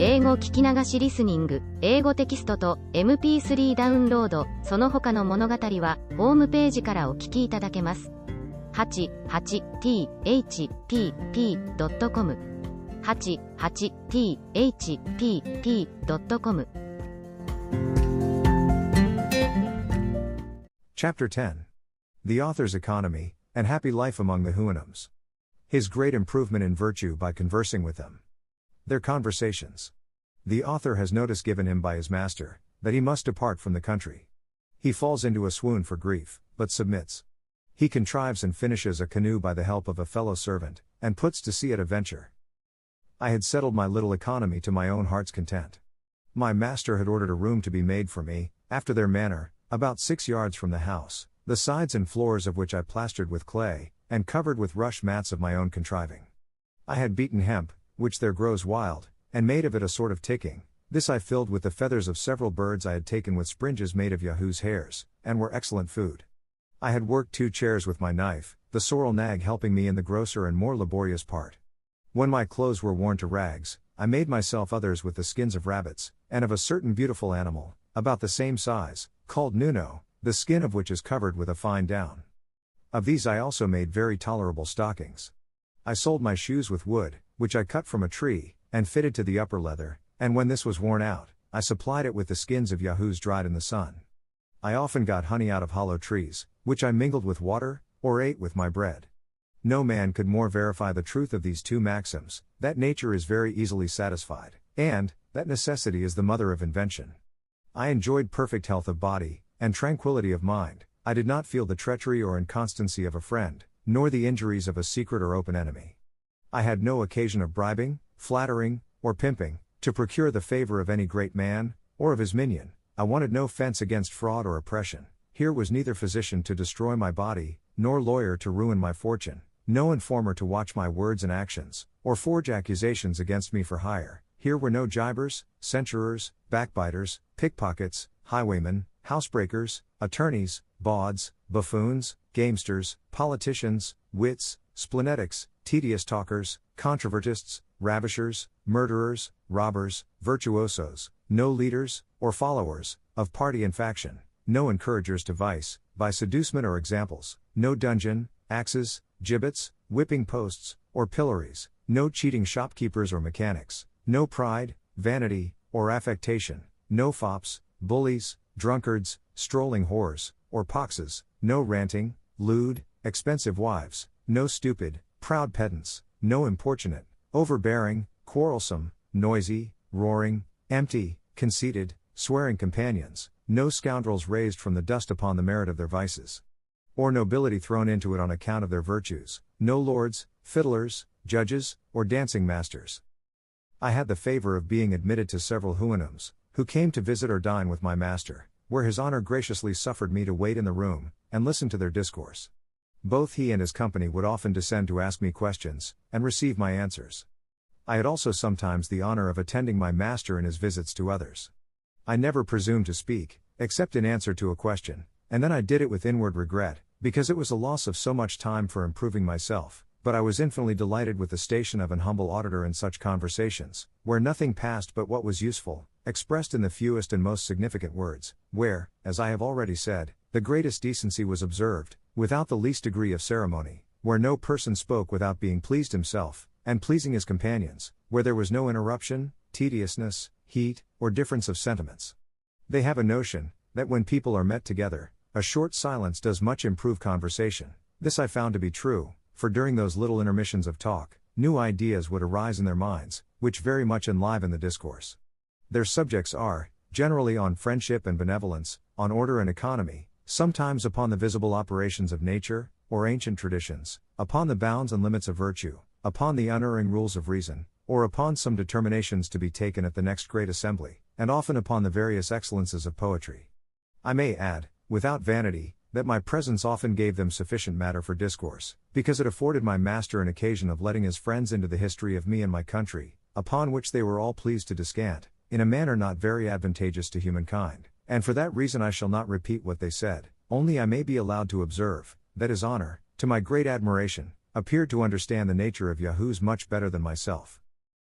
英語聞き流しリスニング、英語テキストと MP3 ダウンロード、その他の物語はホームページからお聞きいただけます。88thpp.com 88thpp.com Chapter 10. The Author's Economy, and Happy Life Among the Houyhnhnms. His Great Improvement in Virtue by Conversing with Them. Their Conversations. The author has notice given him by his master, that he must depart from the country. He falls into a swoon for grief, but submits. He contrives and finishes a canoe by the help of a fellow servant, and puts to sea at a venture. I had settled my little economy to my own heart's content. My master had ordered a room to be made for me, after their manner, about 6 yards from the house, the sides and floors of which I plastered with clay, and covered with rush mats of my own contriving. I had beaten hemp, which there grows wild, and made of it a sort of ticking. This I filled with the feathers of several birds I had taken with springes made of Yahoo's hairs, and were excellent food. I had worked 2 chairs with my knife, the sorrel nag helping me in the grosser and more laborious part. When my clothes were worn to rags, I made myself others with the skins of rabbits, and of a certain beautiful animal, about the same size, called Nuno, the skin of which is covered with a fine down. Of these I also made very tolerable stockings. I soled my shoes with wood, which I cut from a tree, and fitted to the upper leather, and when this was worn out, I supplied it with the skins of Yahoos dried in the sun. I often got honey out of hollow trees, which I mingled with water, or ate with my bread. No man could more verify the truth of these 2 maxims, that nature is very easily satisfied, and that necessity is the mother of invention. I enjoyed perfect health of body, and tranquility of mind. I did not feel the treachery or inconstancy of a friend, nor the injuries of a secret or open enemy. I had no occasion of bribing, flattering, or pimping, to procure the favor of any great man, or of his minion. I wanted no fence against fraud or oppression. Here was neither physician to destroy my body, nor lawyer to ruin my fortune, no informer to watch my words and actions, or forge accusations against me for hire. Here were no gibers, censurers, backbiters, pickpockets, highwaymen, housebreakers, attorneys, bawds, buffoons, gamesters, politicians, wits, splenetics, tedious talkers, controvertists, ravishers, murderers, robbers, virtuosos, no leaders, or followers, of party and faction, no encouragers to vice, by seducement or examples, no dungeon, axes, gibbets, whipping posts, or pillories, no cheating shopkeepers or mechanics, no pride, vanity, or affectation, no fops, bullies, drunkards, strolling whores, or poxes, no ranting, lewd, expensive wives, no stupid, proud pedants, no importunate, overbearing, quarrelsome, noisy, roaring, empty, conceited, swearing companions, no scoundrels raised from the dust upon the merit of their vices, or nobility thrown into it on account of their virtues, no lords, fiddlers, judges, or dancing masters. I had the favor of being admitted to several Houyhnhnms, who came to visit or dine with my master, where his honor graciously suffered me to wait in the room, and listen to their discourse. Both he and his company would often descend to ask me questions, and receive my answers. I had also sometimes the honor of attending my master in his visits to others. I never presumed to speak, except in answer to a question, and then I did it with inward regret, because it was a loss of so much time for improving myself, but I was infinitely delighted with the station of an humble auditor in such conversations, where nothing passed but what was useful, expressed in the fewest and most significant words, where, as I have already said, the greatest decency was observed, without the least degree of ceremony, where no person spoke without being pleased himself, and pleasing his companions, where there was no interruption, tediousness, heat, or difference of sentiments. They have a notion, that when people are met together, a short silence does much improve conversation. This I found to be true, for during those little intermissions of talk, new ideas would arise in their minds, which very much enliven the discourse. Their subjects are, generally on friendship and benevolence, on order and economy, sometimes upon the visible operations of nature, or ancient traditions, upon the bounds and limits of virtue, upon the unerring rules of reason, or upon some determinations to be taken at the next great assembly, and often upon the various excellences of poetry. I may add, without vanity, that my presence often gave them sufficient matter for discourse, because it afforded my master an occasion of letting his friends into the history of me and my country, upon which they were all pleased to descant, in a manner not very advantageous to humankind, and for that reason I shall not repeat what they said, only I may be allowed to observe, that his honor, to my great admiration, appeared to understand the nature of Yahoos much better than myself.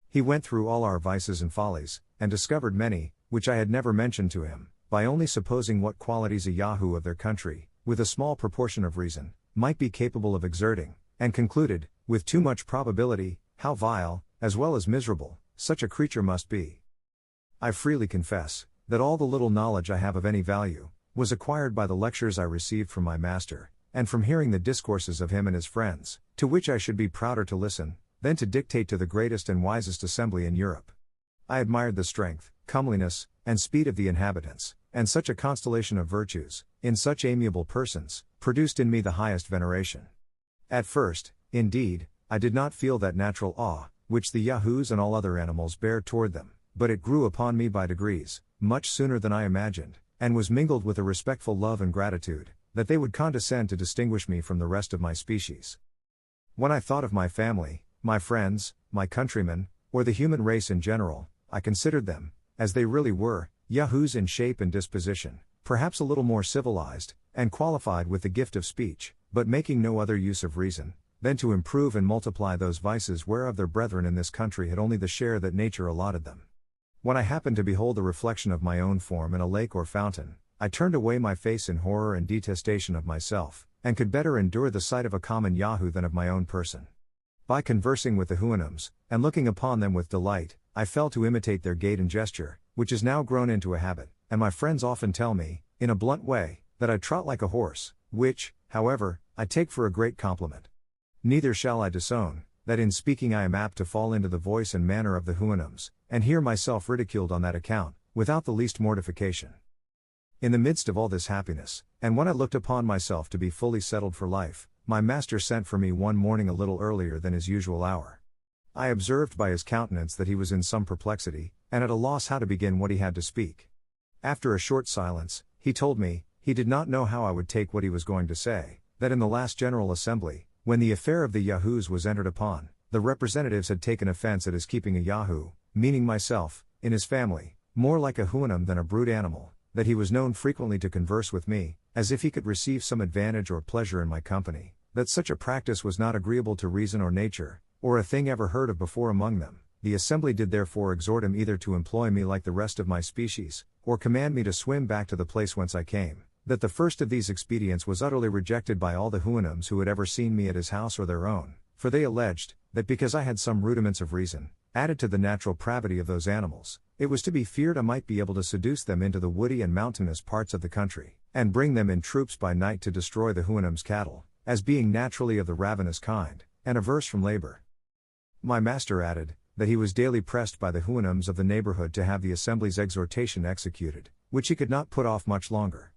He went through all our vices and follies, and discovered many, which I had never mentioned to him, by only supposing what qualities a Yahoo of their country, with a small proportion of reason, might be capable of exerting, and concluded, with too much probability, how vile, as well as miserable, such a creature must be. I freely confess, that all the little knowledge I have of any value, was acquired by the lectures I received from my master, and from hearing the discourses of him and his friends, to which I should be prouder to listen, than to dictate to the greatest and wisest assembly in Europe. I admired the strength, comeliness, and speed of the inhabitants, and such a constellation of virtues, in such amiable persons, produced in me the highest veneration. At first, indeed, I did not feel that natural awe, which the Yahoos and all other animals bear toward them, but it grew upon me by degrees, much sooner than I imagined, and was mingled with a respectful love and gratitude, that they would condescend to distinguish me from the rest of my species. When I thought of my family, my friends, my countrymen, or the human race in general, I considered them, as they really were, Yahoos in shape and disposition, perhaps a little more civilized, and qualified with the gift of speech, but making no other use of reason, than to improve and multiply those vices whereof their brethren in this country had only the share that nature allotted them. When I happened to behold the reflection of my own form in a lake or fountain, I turned away my face in horror and detestation of myself, and could better endure the sight of a common Yahoo than of my own person. By conversing with the Houyhnhnms, and looking upon them with delight, I fell to imitate their gait and gesture, which is now grown into a habit, and my friends often tell me, in a blunt way, that I trot like a horse, which, however, I take for a great compliment. Neither shall I disown, that in speaking I am apt to fall into the voice and manner of the Houyhnhnms, and hear myself ridiculed on that account, without the least mortification. In the midst of all this happiness, and when I looked upon myself to be fully settled for life, my master sent for me one morning a little earlier than his usual hour. I observed by his countenance that he was in some perplexity, and at a loss how to begin what he had to speak. After a short silence, he told me, he did not know how I would take what he was going to say, that in the last General Assembly, when the affair of the Yahoos was entered upon, the representatives had taken offense at his keeping a Yahoo, meaning myself, in his family, more like a Houyhnhnm than a brute animal, that he was known frequently to converse with me, as if he could receive some advantage or pleasure in my company, that such a practice was not agreeable to reason or nature, or a thing ever heard of before among them. The assembly did therefore exhort him either to employ me like the rest of my species, or command me to swim back to the place whence I came. That the first of these expedients was utterly rejected by all the Houyhnhnms who had ever seen me at his house or their own, for they alleged, that because I had some rudiments of reason, added to the natural pravity of those animals, it was to be feared I might be able to seduce them into the woody and mountainous parts of the country, and bring them in troops by night to destroy the Houyhnhnms' cattle, as being naturally of the ravenous kind, and averse from labor. My master added, that he was daily pressed by the Houyhnhnms of the neighborhood to have the assembly's exhortation executed, which he could not put off much longer.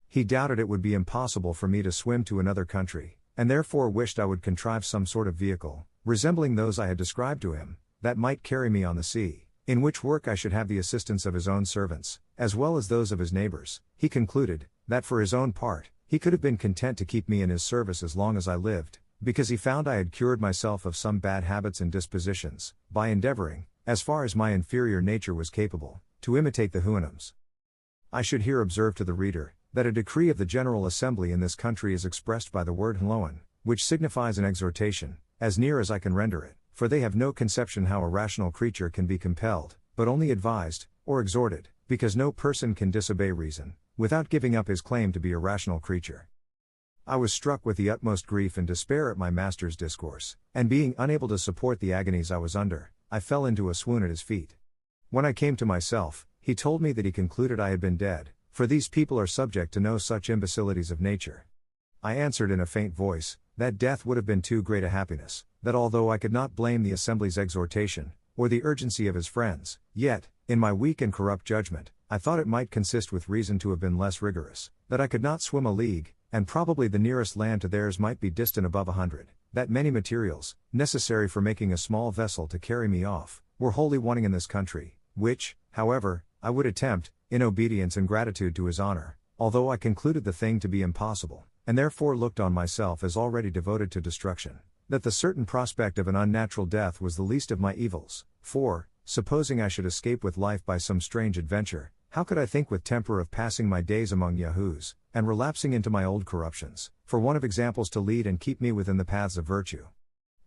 He doubted it would be impossible for me to swim to another country, and therefore wished I would contrive some sort of vehicle, resembling those I had described to him, that might carry me on the sea, in which work I should have the assistance of his own servants, as well as those of his neighbors. He concluded, that for his own part, he could have been content to keep me in his service as long as I lived, because he found I had cured myself of some bad habits and dispositions, by endeavoring, as far as my inferior nature was capable, to imitate the Houyhnhnms. I should here observe to the reader, that a decree of the General Assembly in this country is expressed by the word hloen, which signifies an exhortation, as near as I can render it, for they have no conception how a rational creature can be compelled, but only advised, or exhorted, because no person can disobey reason, without giving up his claim to be a rational creature. I was struck with the utmost grief and despair at my master's discourse, and being unable to support the agonies I was under, I fell into a swoon at his feet. When I came to myself, he told me that he concluded I had been dead, for these people are subject to no such imbecilities of nature. I answered in a faint voice, that death would have been too great a happiness, that although I could not blame the assembly's exhortation, or the urgency of his friends, yet, in my weak and corrupt judgment, I thought it might consist with reason to have been less rigorous, that I could not swim a league, and probably the nearest land to theirs might be distant above 100, that many materials, necessary for making a small vessel to carry me off, were wholly wanting in this country, which, however, I would attempt, in obedience and gratitude to his honor, although I concluded the thing to be impossible, and therefore looked on myself as already devoted to destruction, that the certain prospect of an unnatural death was the least of my evils, for, supposing I should escape with life by some strange adventure, how could I think with temper of passing my days among Yahoos, and relapsing into my old corruptions, for want of examples to lead and keep me within the paths of virtue?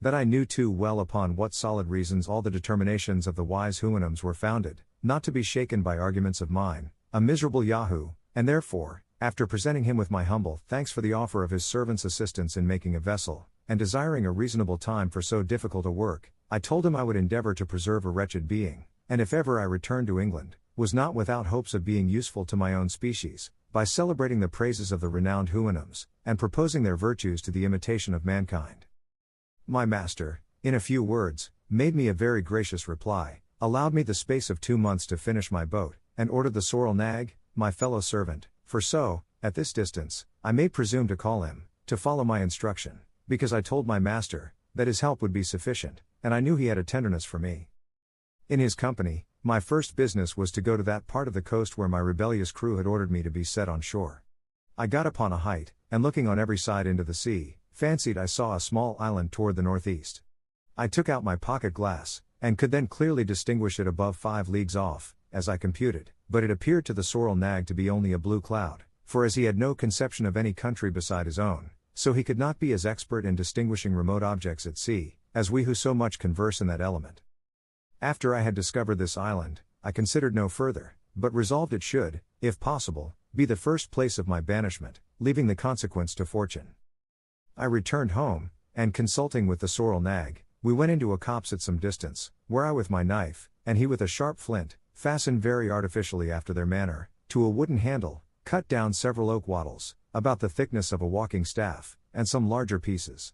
that I knew too well upon what solid reasons all the determinations of the wise Houyhnhnms were founded, not to be shaken by arguments of mine, a miserable Yahoo, and therefore, after presenting him with my humble thanks for the offer of his servant's assistance in making a vessel, and desiring a reasonable time for so difficult a work, I told him I would endeavor to preserve a wretched being, and if ever I returned to England, was not without hopes of being useful to my own species, by celebrating the praises of the renowned Houyhnhnms, and proposing their virtues to the imitation of mankind. My master, in a few words, made me a very gracious reply, allowed me the space of 2 months to finish my boat, and ordered the sorrel nag, my fellow servant, for so, at this distance, I may presume to call him, to follow my instruction, because I told my master, that his help would be sufficient, and I knew he had a tenderness for me. In his company, my first business was to go to that part of the coast where my rebellious crew had ordered me to be set on shore. I got upon a height, and looking on every side into the sea, fancied I saw a small island toward the northeast. I took out my pocket glass, and could then clearly distinguish it above 5 leagues off, as I computed, but it appeared to the sorrel nag to be only a blue cloud, for as he had no conception of any country beside his own, so he could not be as expert in distinguishing remote objects at sea, as we who so much converse in that element. After I had discovered this island, I considered no further, but resolved it should, if possible, be the first place of my banishment, leaving the consequence to fortune. I returned home, and consulting with the sorrel nag, we went into a copse at some distance, where I with my knife, and he with a sharp flint, fastened very artificially after their manner, to a wooden handle, cut down several oak wattles, about the thickness of a walking staff, and some larger pieces.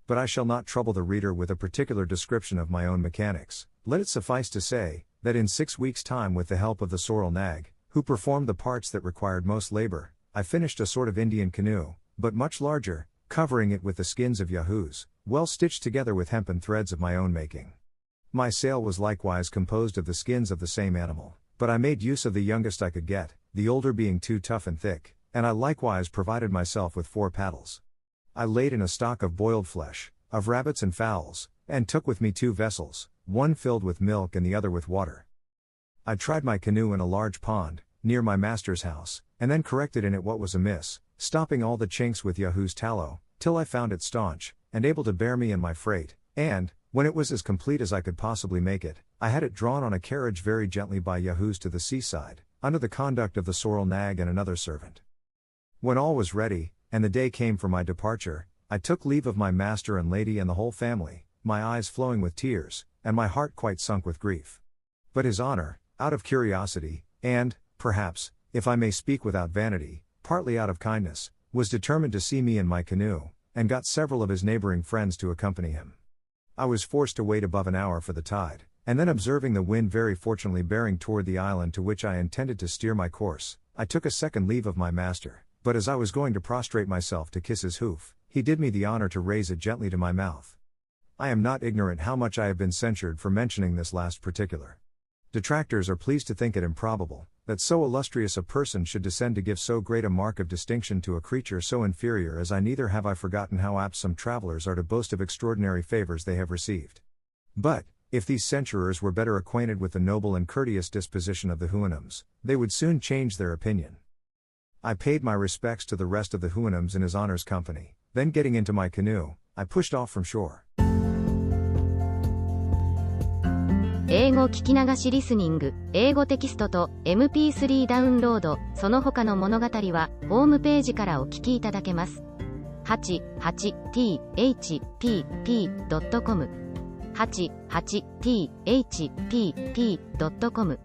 But I shall not trouble the reader with a particular description of my own mechanics. Let it suffice to say, that in 6 weeks' time with the help of the sorrel nag, who performed the parts that required most labor, I finished a sort of Indian canoe, but much larger, covering it with the skins of yahoos, well stitched together with hempen threads of my own making. My sail was likewise composed of the skins of the same animal, but I made use of the youngest I could get, the older being too tough and thick, and I likewise provided myself with 4 paddles. I laid in a stock of boiled flesh, of rabbits and fowls, and took with me 2 vessels, one filled with milk and the other with water. I tried my canoe in a large pond, near my master's house, and then corrected in it what was amiss, stopping all the chinks with Yahoo's tallow, till I found it staunch, and able to bear me and my freight, and, when it was as complete as I could possibly make it, I had it drawn on a carriage very gently by Yahoos to the seaside, under the conduct of the sorrel nag and another servant. When all was ready, and the day came for my departure, I took leave of my master and lady and the whole family, my eyes flowing with tears, and my heart quite sunk with grief. But his honor, out of curiosity, and, perhaps, if I may speak without vanity, partly out of kindness, was determined to see me in my canoe, and got several of his neighboring friends to accompany him. I was forced to wait above an hour for the tide, and then observing the wind very fortunately bearing toward the island to which I intended to steer my course, I took a second leave of my master, but as I was going to prostrate myself to kiss his hoof, he did me the honor to raise it gently to my mouth. I am not ignorant how much I have been censured for mentioning this last particular. Detractors are pleased to think it improbable, that so illustrious a person should descend to give so great a mark of distinction to a creature so inferior as I. Neither have I forgotten how apt some travelers are to boast of extraordinary favors they have received. But, if these censurers were better acquainted with the noble and courteous disposition of the Houyhnhnms, they would soon change their opinion. I paid my respects to the rest of the Houyhnhnms in his honor's company, then getting into my canoe, I pushed off from shore. 英語聞き流しリスニング、英語テキストと MP3 ダウンロード、その他の物語は、ホームページからお聞きいただけます。88thpp.com 88thpp.com